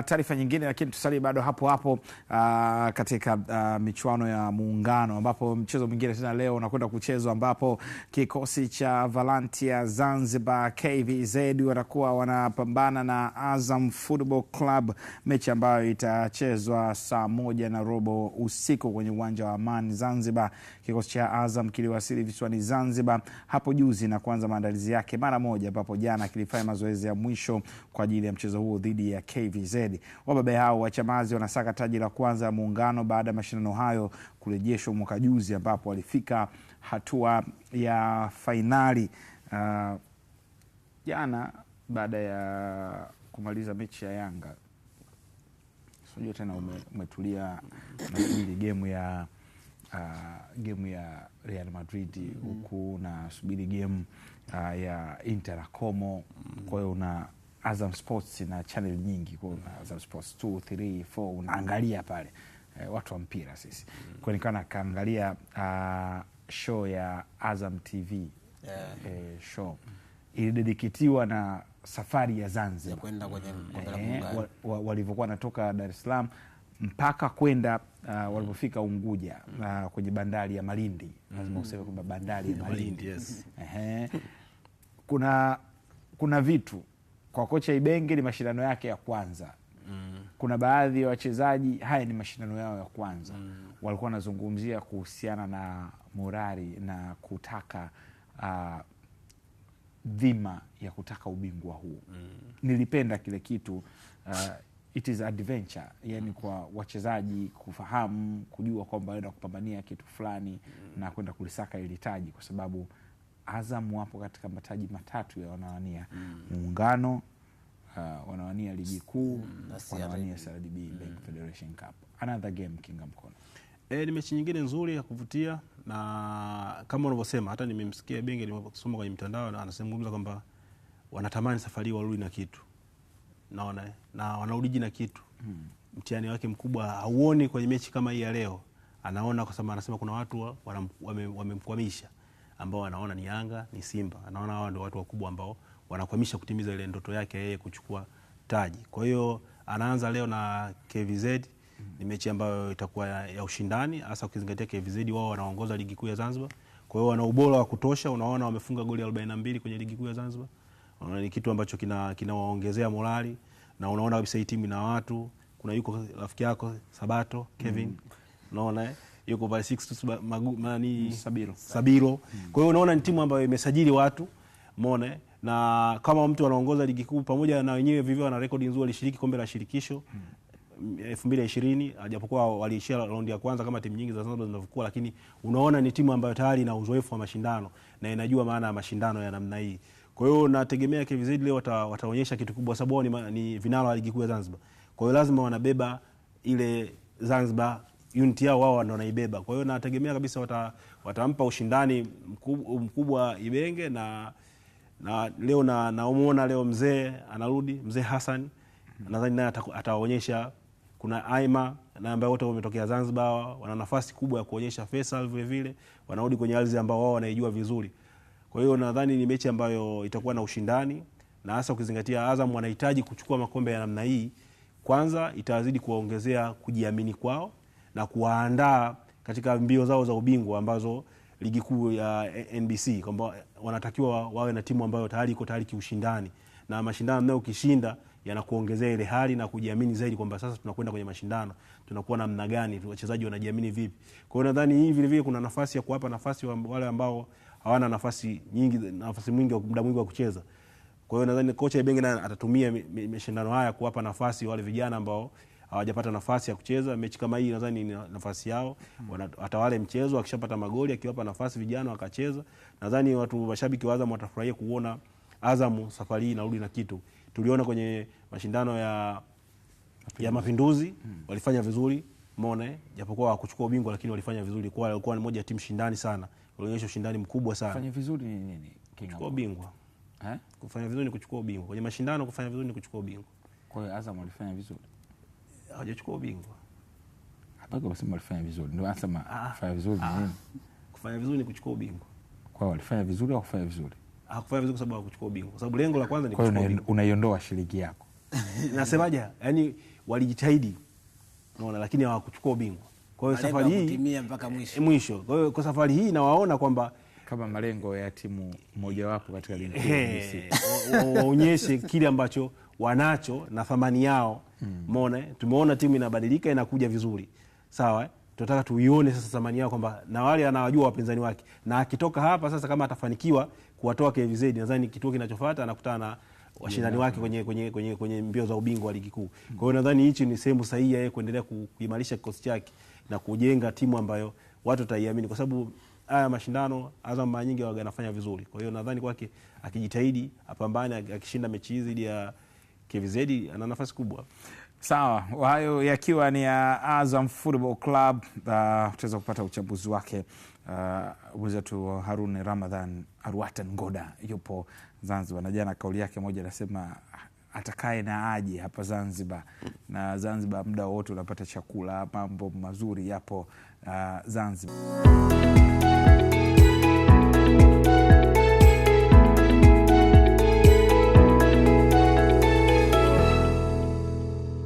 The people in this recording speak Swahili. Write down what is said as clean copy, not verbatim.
taarifa nyingine, lakini tusalie bado hapo hapo katika michuano ya Muungano, ambapo mchezo mwingine tena leo unakwenda kuchezwa, ambapo kikosi cha Valantia Zanzibar KVZ watakuwa wanapambana na Azam Football Club, mechi ambayo itachezwa saa 1:15 usiku kwenye uwanja wa Amani Zanzibar. Kikosi cha Azam kiliwasili visiwani Zanzibar hapo juzi na kuanza maandalizi yake mara moja, ambapo jana kilifanya mazoezi ya mwisho kwa ajili ya mchezo huo dhidi ya KVZ. Wababe hao wa Chamazi wanasaka taji la kwanza ya Muungano baada ya mashindano hayo kurejeshwa mwaka juzi, ambapo walifika hatua ya fainali jana baada ya kumaliza mechi ya Yanga. Sio tena umetulia na game ya Real Madrid huku na subiri game ya Inter Como. Kwa hiyo una Azam Sports na channel nyingi, kwa una Azam Sports 2, 3, 4 unaangalia pale watu wa mpira sisi. Kwa nikana kaangalia show ya Azam TV show ilidedikitiwa na safari ya Zanzibar kwenda kwenye walivyokuwa natoka Dar es Salaam mpaka kwenda walipofika Unguja kwenye bandari ya Malindi. Lazima useme kwamba bandari ya Malindi. Yes. Kuna vitu kwa kocha Ibenge ni mashindano yake ya kwanza. Kuna baadhi ya wachezaji haya ni mashindano yao ya kwanza. Walikuwa wanazungumzia kuhusiana na morali na kutaka dhima ya kutaka ubingwa huu. Nilipenda kile kitu. It is adventure, yani kwa wachezaji kufahamu, kujua kwamba wanaenda kupambania kitu fulani na kwenda kulisaka ile taji, kwa sababu Azam wapo katika mataji matatu ya wanawania Muungano, wanawania ligi kuu, wanawania CRDB Bank Federation Cup. Another game Kinga Mkono. Ni mechi nyingine nzuri ya kuvutia, na kama unavyosema, hata nimemsikia Benge nimesoma kwenye mtandao na anasema kwamba wanatamani safari warudi na kitu. Naona na wanarudi na kitu. Mtihani wake mkubwa hauoni kwenye mechi kama hii ya leo. Anaona kwa sababu anasema kuna watu wamemkwamisha ambao wanaona ni Yanga, ni Simba. Anaona hao ndio watu wakubwa ambao wanakwamisha kutimiza ile ndoto yake yeye kuchukua taji. Kwa hiyo anaanza leo na KVZ. Ni mechi ambayo itakuwa ya ushindani, hasa ukizingatia KVZ wao wanaongoza ligi kuu ya Zanzibar. Kwa hiyo wana ubora wa kutosha. Unaona wamefunga goli 42 kwenye ligi kuu ya Zanzibar. Ni kitu ambacho kinawaongezea morali, na unaona kabisa hii timu ina watu. Kuna yuko rafiki yako Sabato Kevin, unaona yuko pale 6 Sabiro. Kwa hiyo unaona ni timu ambayo imesajili watu, umeona, na kama mtu anaongoza ligi kuu pamoja na wenyewe vivyo na rekodi nzuri, alishiriki kombe la shirikisho 2020, japokuwa waliishia raundi ya kwanza kama timu nyingi za Zanzibar zinavyokuwa, lakini unaona ni timu ambayo tayari ina uzoefu wa mashindano na inajua maana ya mashindano ya namna hii. Kwa hiyo nategemea KVZ leo wataonyesha kitu kubwa, sababu ni vinara wa ligi kuu ya Zanzibar. Kwa hiyo lazima wanabeba ile Zanzibar unity yao, wao ndio wanaibeba. Kwa hiyo nategemea kabisa watampa ushindani mkubwa Ibenge, na leo namuona leo mzee anarudi, mzee Hassan. Nadhani naye ataonyesha. Kuna Aima na ambao wote wametokea Zanzibar, wana nafasi kubwa ya kuonyesha. Faisal vile vile wanarudi kwenye ardhi ambao wao wanaijua vizuri. Kwa hiyo nadhani ni mechi ambayo itakuwa na ushindani, na hasa ukizingatia Azam wanahitaji kuchukua makombe ya namna hii. Kwanza itazidi kuwaongezea kujiamini kwao na kuwaandaa katika mbio zao za ubingwa ambazo ligi kuu ya NBC, kwamba wanatakiwa wawe na timu ambayo tayari iko tayari kiushindani, na mashindano nayo ukishinda yanakuongezea ile hali na kujiamini zaidi kwamba sasa tunakwenda kwenye mashindano, tunakuwa namna gani, wachezaji wanajiamini vipi. Kwa hiyo nadhani hii vile vile kuna nafasi ya kuwapa nafasi wale ambao hawana nafasi mwingi muda mwingi wa kucheza. Kwa hiyo nadhani kocha Ibenge atatumia mashindano haya kuwapa nafasi wale vijana ambao hawajapata nafasi ya kucheza. Mechi kama hii nadhani ni nafasi yao. Watawale mchezo, akishapata magoli akiwapa nafasi vijana wakacheza. Nadhani watu mashabiki wa Azam watafurahia kuona Azam safari hii inarudi na kitu. Tuliona kwenye mashindano ya Mapinduzi walifanya vizuri, umeona, japokuwa hawakuchukua ubingwa lakini walifanya vizuri. Kwa walikuwa ni moja ya timu shindani sana. Walionyesha ushindani mkubwa sana. Kufanya vizuri ni nini? Kuchukua ubingwa. Kufanya vizuri ni kuchukua ubingwa. Kwenye mashindano kufanya vizuri ni kuchukua ubingwa. Kwa hiyo Azam walifanya vizuri. Hawajachukua ubingwa. Hapa kwa sababu walifanya vizuri. Ndio nasema kufanya vizuri ni nini? Kufanya vizuri ni kuchukua ubingwa. Kwa hiyo walifanya vizuri au kufanya vizuri? Hakufanya vizuri kwa sababu hakuchukua ubingwa. Kwa sababu lengo la kwanza ni kuchukua ubingwa. Unaiondoa shilingi yako. Nasemaje? Yaani walijitahidi, unaona, lakini hawakuchukua ubingwa. Kwa hiyo safari hii mpaka mwisho. Kwa hiyo kwa safari hii nawaona kwamba kama malengo ya timu mojawapo katika ligi waonyeshe kile ambacho wanacho na thamani yao. Umeona, tumeona timu inabadilika, inakuja vizuri, sawa. Tunataka tuione sasa thamani yao, kwamba na wale anawajua wapinzani wake, na akitoka hapa sasa, kama atafanikiwa kuwatoa KVZ, nadhani kituo kinachofuata anakutana na washindani wake kwenye mbio za ubingwa wa ligi kuu. Kwa hiyo nadhani hichi ni sehemu sahihi yeye kuendelea kuimarisha kikosi chake na kujenga timu ambayo watu wataiamini, kwa sababu haya mashindano Azam mara nyingi wanafanya vizuri. Kwa hiyo nadhani kwake akijitahidi, apambane, akishinda mechi hizi dhidi ya KVZ, ana nafasi kubwa. Sawa, hayo yakiwa ni ya Azam Football Club. Tutaweza kupata uchambuzi wake mwenzetu Harun Ramadhan Arwatan Ngoda yupo Zanzibar, na jana kauli yake moja anasema atakaye na aje hapa Zanzibar, na Zanzibar muda wote unapata chakula, mambo mazuri yapo Zanzibar.